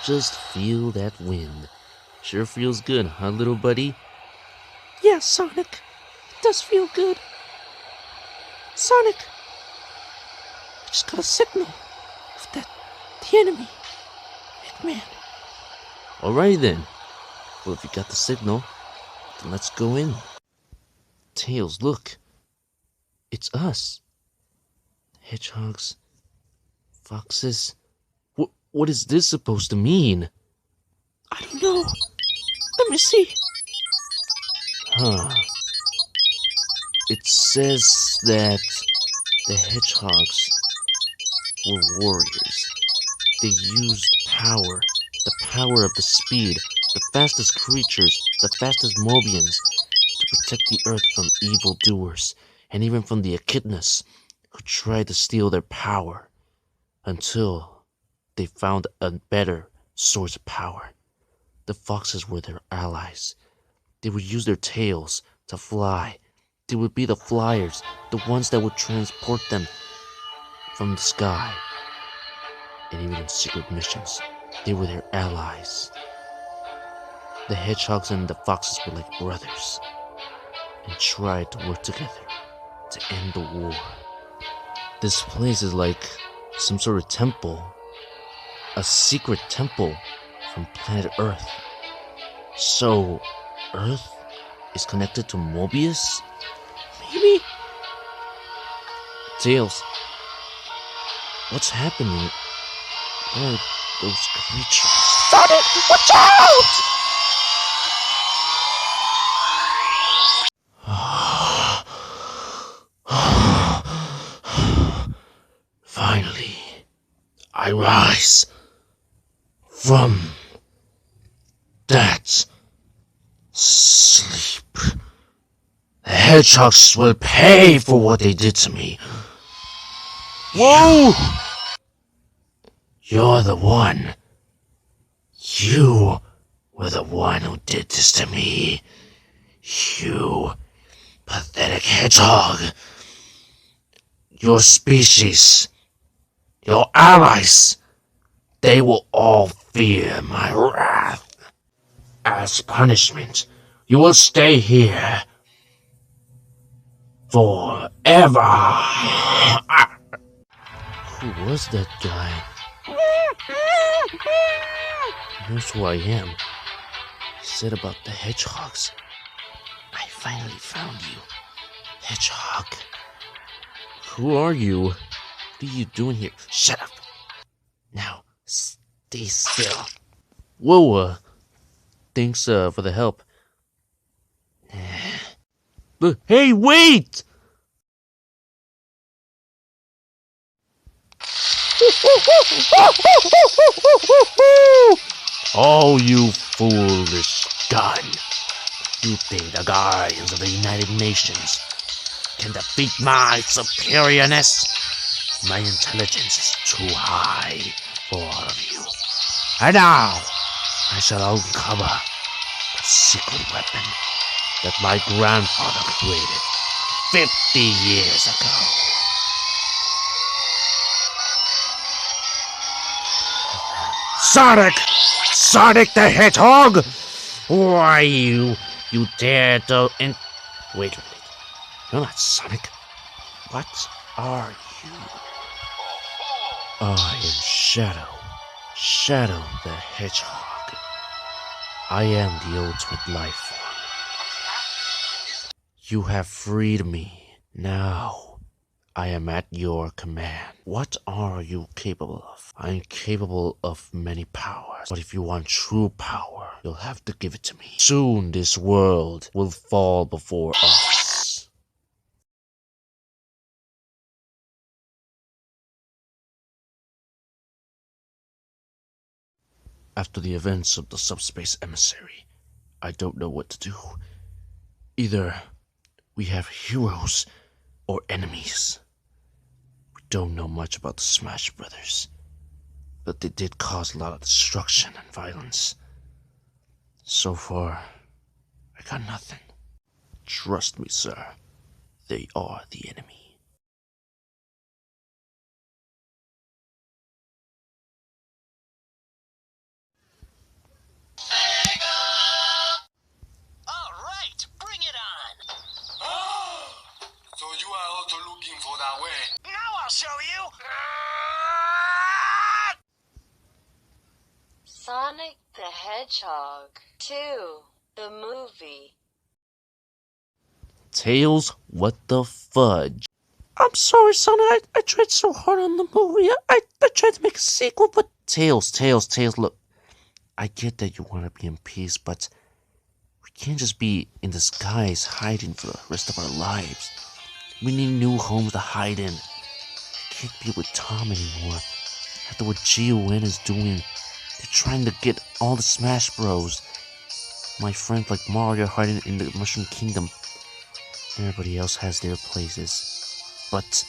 Just feel that wind. Sure feels good, huh, little buddy? Yeah, Sonic. It does feel good. Sonic, I just got a signal of the enemy. Hitman. Alright then. Well, if you got the signal, then let's go in. Tails, look. It's us. Hedgehogs. Foxes. What is this supposed to mean? I don't know. Let me see. Huh. It says that the hedgehogs were warriors. They used power, the power of the speed, the fastest creatures, the fastest Mobians, to protect the earth from evildoers, and even from the echidnas, who tried to steal their power, until they found a better source of power. The foxes were their allies. They would use their tails to fly. They would be the flyers, the ones that would transport them from the sky. And even in secret missions, they were their allies. The hedgehogs and the foxes were like brothers and tried to work together to end the war. This place is like some sort of temple, a secret temple from planet Earth. So, Earth is connected to Mobius? Maybe. Tails, what's happening? What are those creatures? Sonic, watch out! Finally, I rise from that sleep. The hedgehogs will pay for what they did to me. Whoa! You're the one. You were the one who did this to me. You pathetic hedgehog. Your species, your allies, they will all fear my wrath. As punishment, you will stay here forever. Who was that guy? He knows who I am. He said about the hedgehogs. I finally found you, hedgehog. Who are you? What are you doing here? Shut up. Now, stay still. Whoa, thanks for the help. Hey, wait! Oh, you foolish gun. You think the Guardians of the United Nations can defeat my superiorness? My intelligence is too high for all of you. And now, I shall uncover the secret weapon that my grandfather created 50 years ago. Sonic! Sonic the Hedgehog! Why you dare to Wait a minute. You're not Sonic. What are you? I am Shadow. Shadow the Hedgehog. I am the ultimate life form. You have freed me. Now, I am at your command. What are you capable of? I'm capable of many powers. But if you want true power, you'll have to give it to me. Soon this world will fall before us. After the events of the subspace emissary, I don't know what to do. Either we have heroes or enemies. We don't know much about the Smash Brothers, but they did cause a lot of destruction and violence. So far, I got nothing. Trust me, sir. They are the enemy. Sonic the Hedgehog 2, the movie. Tails, what the fudge? I'm sorry, Sonic. I tried so hard on the movie. I tried to make a sequel, but Tails, look. I get that you want to be in peace, but we can't just be in the skies hiding for the rest of our lives. We need new homes to hide in. I can't be with Tom anymore. After what GON is doing, they're trying to get all the Smash Bros. My friends like Mario hiding in the Mushroom Kingdom. Everybody else has their places. But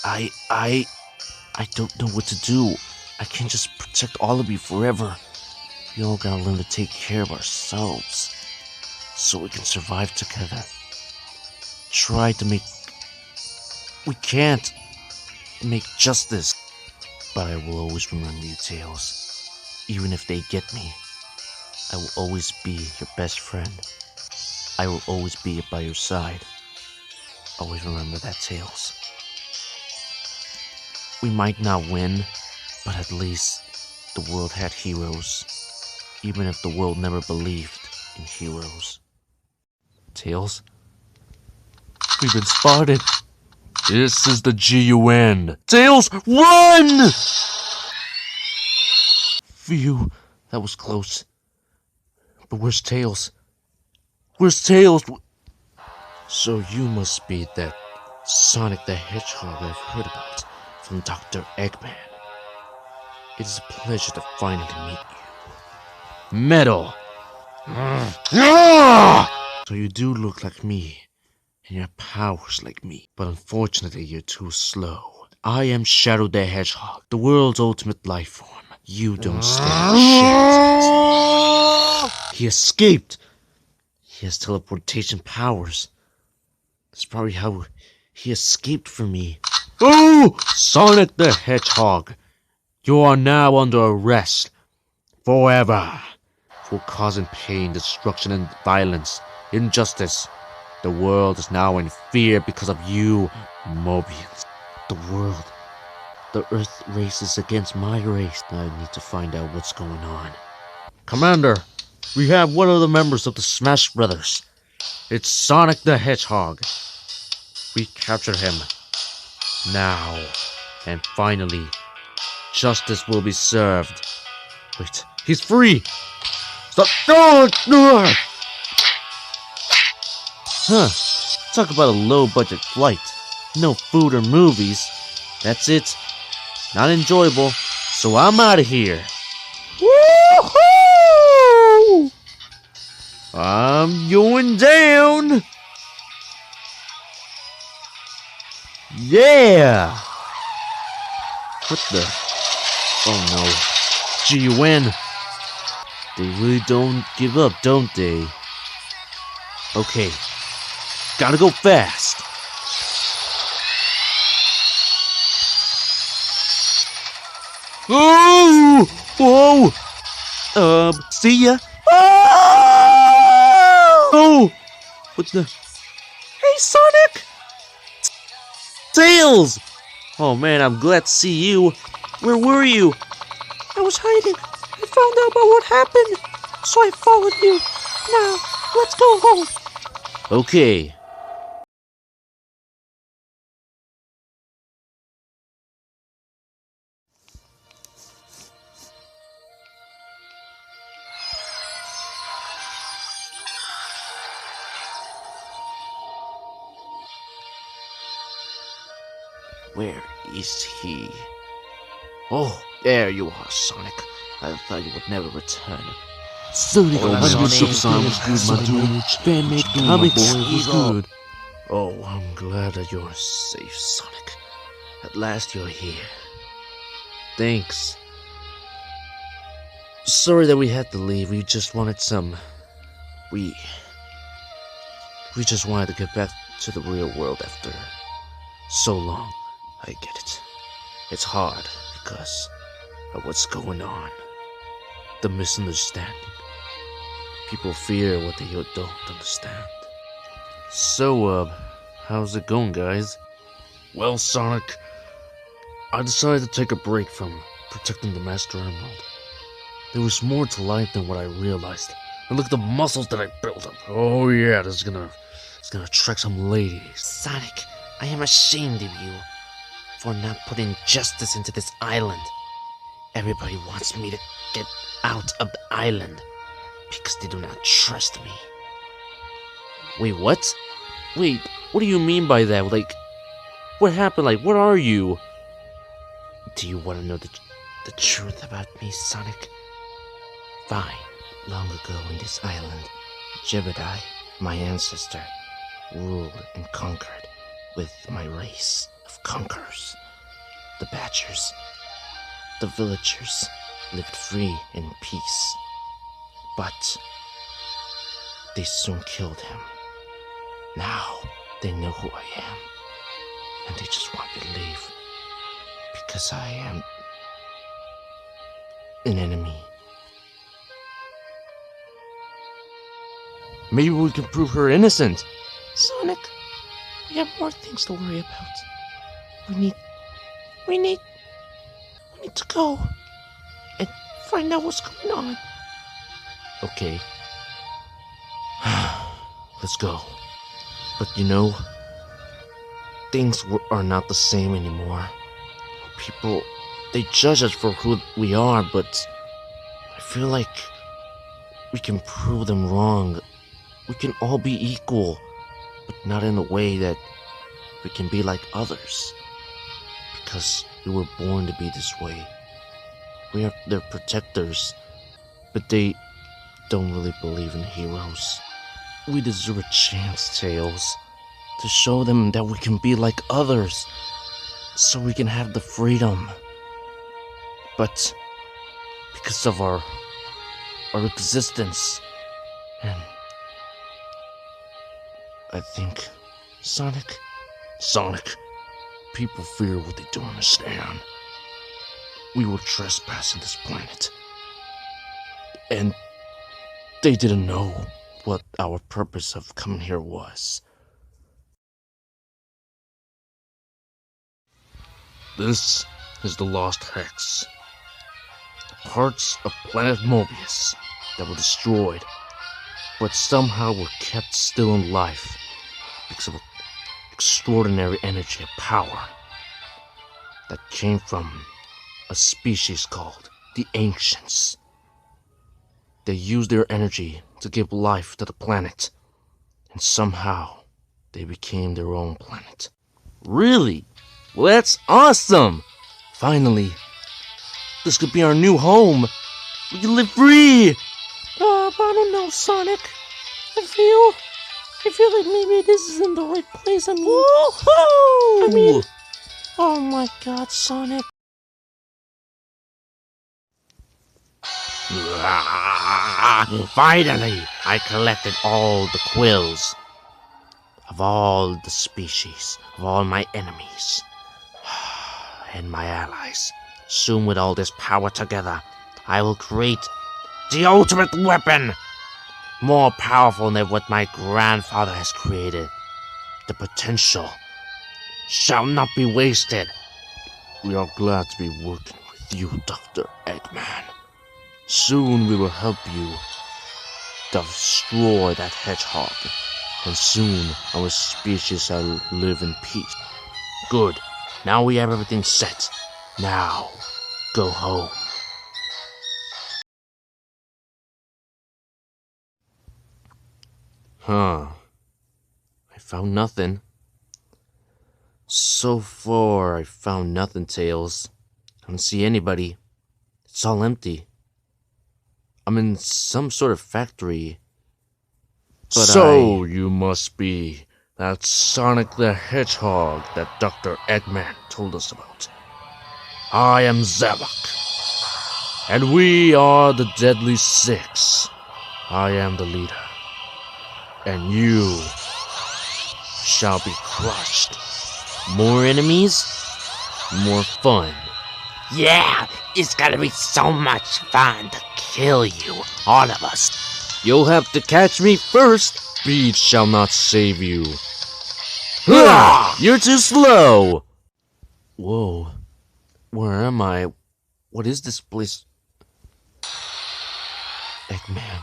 I don't know what to do. I can't just protect all of you forever. We all gotta learn to take care of ourselves so we can survive together. We can't make justice, but I will always remember you, Tails. Even if they get me, I will always be your best friend. I will always be by your side. Always remember that, Tails. We might not win, but at least the world had heroes, even if the world never believed in heroes. Tails? We've been spotted. This is the GUN. Tails, run! Phew, that was close. But where's Tails? Where's Tails? So you must be that Sonic the Hedgehog I've heard about from Dr. Eggman. It is a pleasure to finally meet you. Metal! So you do look like me, and your powers like me, but unfortunately you're too slow. I am Shadow the Hedgehog, the world's ultimate life form. You don't stand a chance. He escaped! He has teleportation powers. That's probably how he escaped from me. Oh! Sonic the Hedgehog, you are now under arrest. Forever. For causing pain, destruction, and violence. Injustice. The world is now in fear because of you, Mobians. The Earth race is against my race. I need to find out what's going on. Commander, we have one of the members of the Smash Brothers. It's Sonic the Hedgehog. We captured him. Now. And finally, justice will be served. Wait, he's free! Stop! No! Huh. Talk about a low-budget flight. No food or movies. That's it. Not enjoyable. So I'm out of here. woohoo! I'm going down. Yeah. What the? Oh no. GUN. They really don't give up, don't they? Okay. Gotta go fast. Oh! Whoa! See ya. Oh! What the? Hey, Sonic! Tails! Oh man, I'm glad to see you. Where were you? I was hiding. I found out about what happened, so I followed you. Now, let's go home. Okay. Where is he? Oh, there you are, Sonic. I thought you would never return. Sonic, Hola, Sonic. Fan-made comics. was good. Oh, I'm glad that you're safe, Sonic. At last you're here. Thanks. Sorry that we had to leave. We just wanted some... We just wanted to get back to the real world after so long. I get it. It's hard because of what's going on. The misunderstanding. People fear what they don't understand. So, how's it going, guys? Well, Sonic, I decided to take a break from protecting the Master Emerald. There was more to life than what I realized. And look at the muscles that I built up. Oh yeah, it's gonna attract some ladies. Sonic, I am ashamed of you for not putting justice into this island. Everybody wants me to get out of the island because they do not trust me. Wait, what? Wait, what do you mean by that? Like, what happened? Like, what are you? Do you want to know the truth about me, Sonic? Fine. Long ago in this island, Jebediah, my ancestor, ruled and conquered with my race of conquerors. The Badgers. The villagers lived free in peace. But they soon killed him. Now they know who I am, and they just want me to leave because I am an enemy. Maybe we can prove her innocent. Sonic, we have more things to worry about. We need to go and find out what's going on. Okay. Let's go. But you know, things are not the same anymore. People, they judge us for who we are, but I feel like we can prove them wrong. We can all be equal, but not in a way that we can be like others. Because we were born to be this way. We are their protectors, but they don't really believe in heroes. We deserve a chance, Tails, to show them that we can be like others, so we can have the freedom. But because of our existence, and I think Sonic, people fear what they don't understand. We were trespassing this planet, and they didn't know what our purpose of coming here was. This is the Lost Hex. Parts of planet Mobius that were destroyed, but somehow were kept still in life because of extraordinary energy and power that came from a species called the Ancients. They used their energy to give life to the planet, and somehow they became their own planet. Really? Well, that's awesome! Finally, this could be our new home. We can live free! But I don't know, Sonic. I feel like maybe this isn't the right place. I mean, oh my God, Sonic. Finally, I collected all the quills of all the species, of all my enemies, and my allies. Soon, with all this power together, I will create the ultimate weapon, more powerful than what my grandfather has created. The potential shall not be wasted. We are glad to be working with you, Dr. Eggman. Soon we will help you destroy that hedgehog, and soon our species shall live in peace. Good. Now we have everything set. Now, go home. Huh. I found nothing. So far, I found nothing, Tails. I don't see anybody. It's all empty. I'm in some sort of factory. But so you must be that Sonic the Hedgehog that Dr. Eggman told us about. I am Zavok, and we are the Deadly Six. I am the leader, and you shall be crushed. More enemies, more fun. Yeah, it's gonna be so much fun to kill you, all of us. You'll have to catch me first. Speed shall not save you. You're too slow. Whoa, where am I? What is this place? Eggman.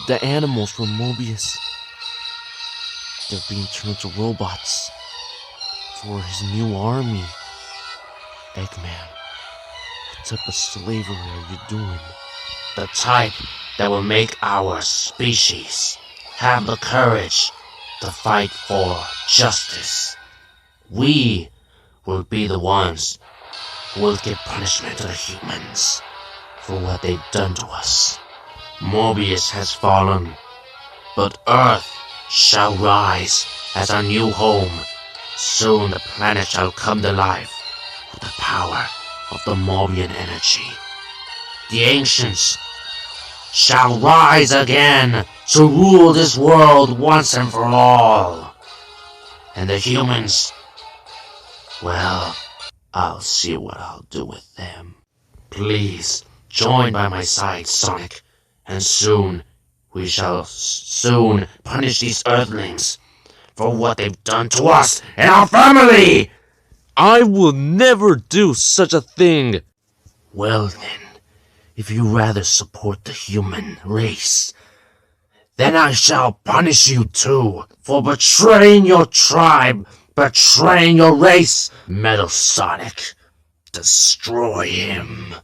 The animals from Mobius. They're being turned to robots for his new army. Eggman, what type of slavery are you doing? The type that will make our species have the courage to fight for justice. We will be the ones who will give punishment to the humans for what they've done to us. Mobius has fallen, but Earth shall rise as our new home. Soon the planet shall come to life with the power of the Mobian energy. The ancients shall rise again to rule this world once and for all. And the humans, well, I'll see what I'll do with them. Please join by my side, Sonic, and soon we shall punish these Earthlings for what they've done to us and our family! I will never do such a thing! Well then, if you rather support the human race, then I shall punish you too for betraying your tribe, betraying your race. Metal Sonic, destroy him.